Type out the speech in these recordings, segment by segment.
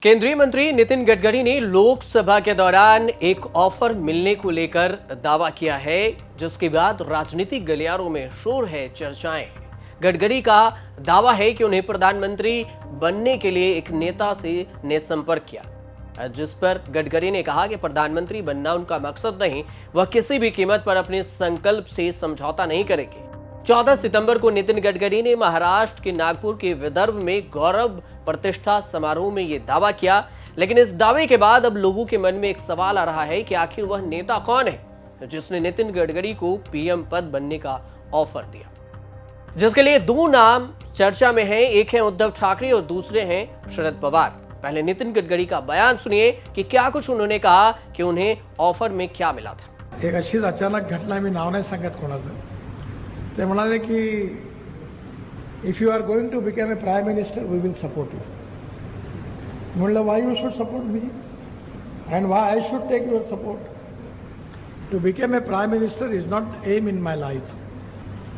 केंद्रीय मंत्री नितिन गडकरी ने लोकसभा के दौरान एक ऑफर मिलने को लेकर दावा किया है, जिसके बाद राजनीतिक गलियारों में शोर है, चर्चाएं हैं। गडकरी का दावा है कि उन्हें प्रधानमंत्री बनने के लिए एक नेता ने संपर्क किया, जिस पर गडकरी ने कहा कि प्रधानमंत्री बनना उनका मकसद नहीं, वह किसी भी कीमत पर अपने संकल्प से समझौता नहीं करेंगे। 14 सितंबर को नितिन गडकरी ने महाराष्ट्र के नागपुर के विदर्भ में गौरव प्रतिष्ठा समारोह में यह दावा किया, लेकिन इस दावे के बाद अब लोगों के मन में एक सवाल आ रहा है कि आखिर वह नेता कौन है जिसने नितिन गडकरी को पीएम पद बनने का ऑफर दिया, जिसके लिए दो नाम चर्चा में हैं। एक है उद्धव ठाकरे और दूसरे हैं शरद पवार। पहले नितिन गडकरी का बयान सुनिए कि क्या कुछ उन्होंने कहा कि उन्हें ऑफर में क्या मिला था। एक अशीच अचानक घटना, मी नाव नाही सांगत कोणाचं, ते म्हणाले की if you are going to become a prime minister we will support you. म्हणलं why you should support me and why I should take your support. To become a prime minister is not aim in my life.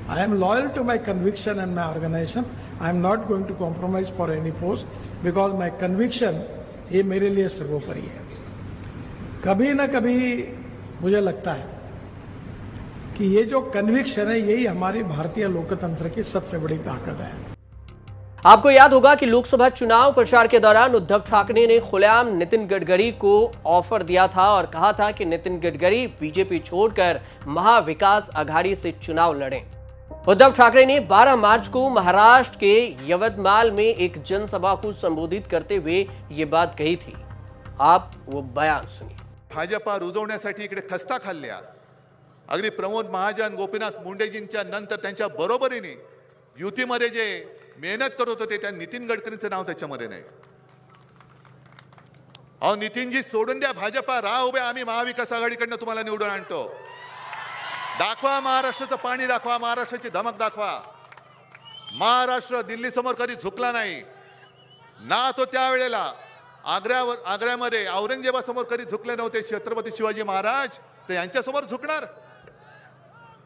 I am loyal to my conviction and my organization. I am not going to compromise for any post because my conviction ये मेरे लिए सर्वोपरि है। कभी ना कभी मुझे लगता है कि ये जो कन्विक्शन है यही हमारी भारतीय लोकतंत्र की सबसे बड़ी ताकत है। आपको याद होगा कि लोकसभा चुनाव प्रचार के दौरान उद्धव ठाकरे ने खुलेआम नितिन गडकरी को ऑफर दिया था और कहा था कि नितिन गडकरी बीजेपी छोड़कर महाविकास आघाड़ी से चुनाव लड़ें। उद्धव ठाकरे ने 12 मार्च को महाराष्ट्र के यवतमाल में एक जनसभा को संबोधित करते हुए ये बात कही थी। आप वो बयान सुनिए। भाजपा रुजवण्यासाठी इकडे खस्ता खाल्ल्या, अगदी प्रमोद महाजन, गोपीनाथ मुंडेजींच्या नंतर त्यांच्या बरोबरीने युतीमध्ये जे मेहनत करत होते त्या नितिन गडकरींचं नाव त्याच्यामध्ये नाही। अहो नितिनजी सोडून द्या भाजपा, राहा उभे, आम्ही महाविकास आघाडीकडनं तुम्हाला निवडून आणतो। दाखवा महाराष्ट्राचं पाणी, दाखवा महाराष्ट्राची धमक, दाखवा। महाराष्ट्र दिल्ली समोर कधी झुकला नाही ना, तो त्यावेळेला आग्र्यामध्ये औरंगजेबासमोर कधी झुकले नव्हते छत्रपती शिवाजी महाराज, ते यांच्या समोर झुकणार।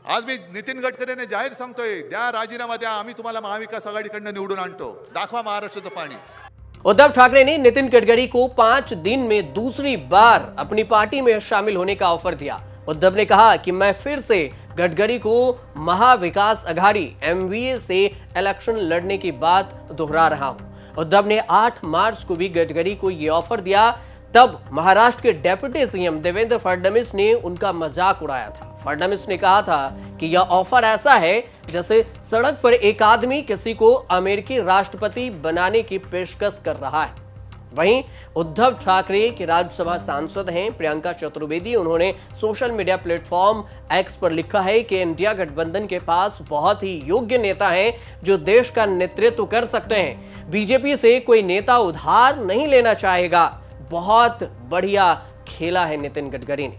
आज मी नितिन गडकरीने जाहीर सांगतोय, द्या राजीनामा द्या, आम्ही तुम्हाला महाविकास आघाडीकडनं निवडून आणतो। दाखवा महाराष्ट्राचं पाणी। उद्धव ठाकरे ने नितिन गडकरी को 5 दिन में दूसरी बार अपनी पार्टी में शामिल होने का ऑफर दिया। उद्धव ने कहा कि मैं फिर से गडकरी को महाविकास आघाड़ी एमवीए से इलेक्शन लड़ने की बात दोहरा रहा हूं। उद्धव ने 8 मार्च को भी गडकरी को यह ऑफर दिया। तब महाराष्ट्र के डेप्यूटी सीएम देवेंद्र फडणवीस ने उनका मजाक उड़ाया था। फडणवीस ने कहा था कि यह ऑफर ऐसा है जैसे सड़क पर एक आदमी किसी को अमेरिकी राष्ट्रपति बनाने की पेशकश कर रहा है। वहीं उद्धव ठाकरे के राज्यसभा सांसद हैं प्रियंका चतुर्वेदी। उन्होंने सोशल मीडिया प्लेटफॉर्म एक्स पर लिखा है कि इंडिया गठबंधन के पास बहुत ही योग्य नेता हैं जो देश का नेतृत्व कर सकते हैं। बीजेपी से कोई नेता उधार नहीं लेना चाहेगा। बहुत बढ़िया खेला है नितिन गडकरी ने।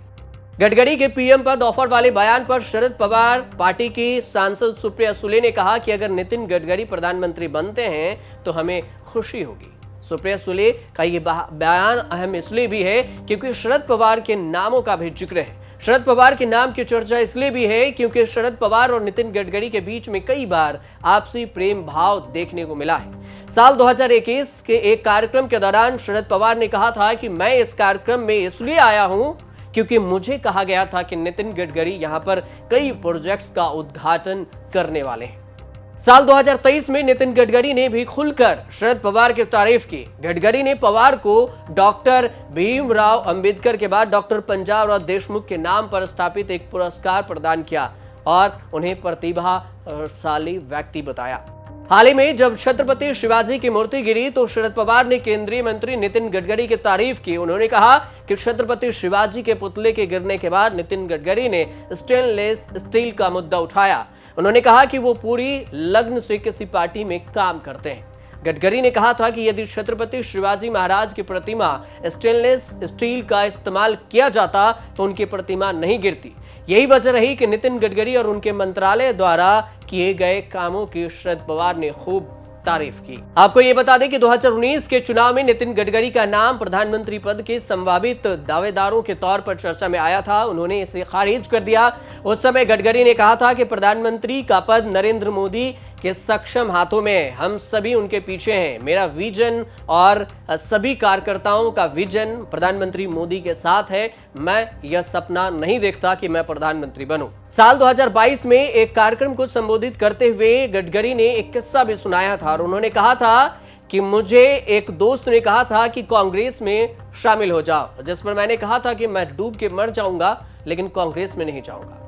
गडकरी के पीएम पद ऑफर वाले बयान पर शरद पवार पार्टी की सांसद सुप्रिया सुले ने कहा कि अगर नितिन गडकरी प्रधानमंत्री बनते हैं तो हमें खुशी होगी। सुप्रिया सुले का यह बयान अहम इसलिए भी है क्योंकि शरद पवार के नामों का भी जिक्र है। शरद पवार के नाम की चर्चा इसलिए भी है क्योंकि शरद पवार और नितिन गडकरी के बीच में कई बार आपसी प्रेम भाव देखने को मिला है। साल 2021 के एक कार्यक्रम के दौरान शरद पवार ने कहा था कि मैं इस कार्यक्रम में इसलिए आया हूं क्योंकि मुझे कहा गया था कि नितिन गडकरी यहां पर कई प्रोजेक्ट्स का उद्घाटन करने वाले हैं। साल 2023 में नितिन गडकरी ने भी खुलकर शरद पवार की तारीफ की। गडकरी ने पवार को डॉक्टर भीमराव अंबेडकर के बाद डॉक्टर पंजाबराव देशमुख के नाम पर स्थापित एक पुरस्कार प्रदान किया और उन्हें प्रतिभाशाली व्यक्ति बताया। हाल ही में जब छत्रपति शिवाजी की मूर्ति गिरी तो शरद पवार ने केंद्रीय मंत्री नितिन गडकरी की तारीफ की। उन्होंने कहा कि छत्रपति शिवाजी के पुतले के गिरने के बाद नितिन गडकरी ने स्टेनलेस स्टील का मुद्दा उठाया। उन्होंने कहा कि वो पूरी लगन से किसी पार्टी में काम करते हैं। गडकरी ने कहा था कि यदि छत्रपति शिवाजी महाराज की प्रतिमा स्टेनलेस स्टील का इस्तेमाल किया जाता तो उनकी प्रतिमा नहीं गिरती। यही वजह रही कि नितिन गडकरी और उनके मंत्रालय द्वारा किए गए कामों की शरद पवार ने खूब तारीफ की। आपको यह बता दें कि 2019 के चुनाव में नितिन गडकरी का नाम प्रधानमंत्री पद के संभावित दावेदारों के तौर पर चर्चा में आया था। उन्होंने इसे खारिज कर दिया। उस समय गडकरी ने कहा था कि प्रधानमंत्री का पद नरेंद्र मोदी कि सक्षम हाथों में, हम सभी उनके पीछे हैं। मेरा विजन और सभी कार्यकर्ताओं का विजन प्रधानमंत्री मोदी के साथ है। मैं यह सपना नहीं देखता कि मैं प्रधानमंत्री बनूं। साल 2022 में एक कार्यक्रम को संबोधित करते हुए गडकरी ने एक किस्सा भी सुनाया था और उन्होंने कहा था कि मुझे एक दोस्त ने कहा था कि कांग्रेस में शामिल हो जाओ, जिस पर मैंने कहा था कि मैं डूब के मर जाऊंगा लेकिन कांग्रेस में नहीं जाऊंगा।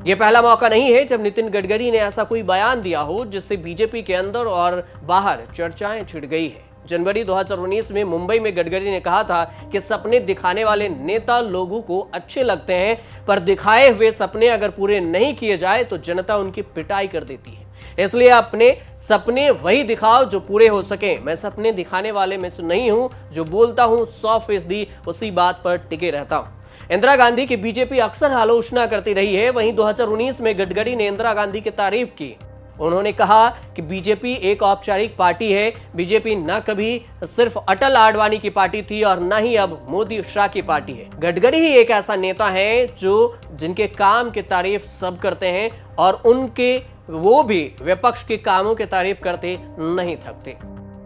यह पहला मौका नहीं है जब नितिन गडकरी ने ऐसा कोई बयान दिया हो जिससे बीजेपी के अंदर और बाहर चर्चाएं छिड़ गई है। जनवरी 2019 में मुंबई में गडकरी ने कहा था कि सपने दिखाने वाले नेता लोगों को अच्छे लगते हैं, पर दिखाए हुए सपने अगर पूरे नहीं किए जाए तो जनता उनकी पिटाई कर देती है। इसलिए अपने सपने वही दिखाओ जो पूरे हो सके। मैं सपने दिखाने वाले में से नहीं हूं, जो बोलता हूं 100% उसी बात पर टिके रहता हूं। इंदिरा गांधी की बीजेपी अक्सर आलोचना करती रही है। वहीं 2019 में गडकरी ने इंदिरा गांधी की तारीफ की। उन्होंने कहा कि बीजेपी एक औपचारिक पार्टी है। बीजेपी न कभी सिर्फ अटल आडवाणी की पार्टी थी और न ही अब मोदी शाह की पार्टी है। गडकरी ही एक ऐसा नेता है जिनके काम की तारीफ सब करते हैं और उनके वो भी विपक्ष के कामों की तारीफ करते नहीं थकते।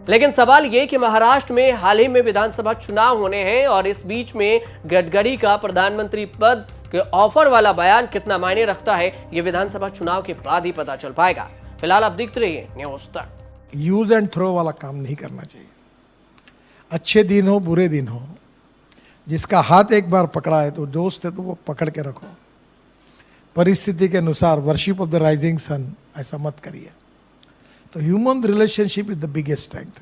लेकिन सवाल यह कि महाराष्ट्र में हाल ही में विधानसभा चुनाव होने हैं और इस बीच में गडकरी का प्रधानमंत्री पद के ऑफर वाला बयान कितना मायने रखता है, यह विधानसभा चुनाव के बाद ही पता चल पाएगा। फिलहाल आप देखते रहिए न्यूज़ तक। यूज एंड थ्रो वाला काम नहीं करना चाहिए। अच्छे दिन हो बुरे दिन हो, जिसका हाथ एक बार पकड़ा है तो दोस्त है तो वो पकड़ के रखो। परिस्थिति के अनुसार worship of the rising sun ऐसा मत करिए। तो human relationship is the biggest strength.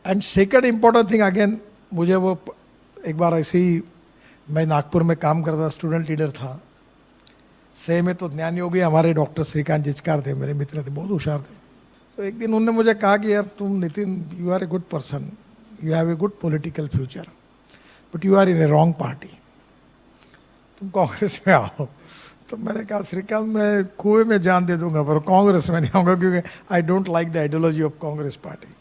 And second important thing again, मुझे वो एक बार ऐसे ही, मैं नागपुर में काम करता, स्टूडेंट लीडर था। से में तो ज्ञान योगी हमारे डॉक्टर श्रीकांत जिचकार थे, मेरे मित्र थे, बहुत होशियार थे। तो एक दिन उन्होंने मुझे कहा कि यार तुम Nitin, you are a good person, you have a good political future, but you are in a wrong party, तुम कांग्रेस में आओ। तो मैंने कहा श्रीकांत मैं कुएं में जान दे दूंगा पर कांग्रेस में नहीं आऊंगा, क्योंकि I don't like the ideology of Congress party.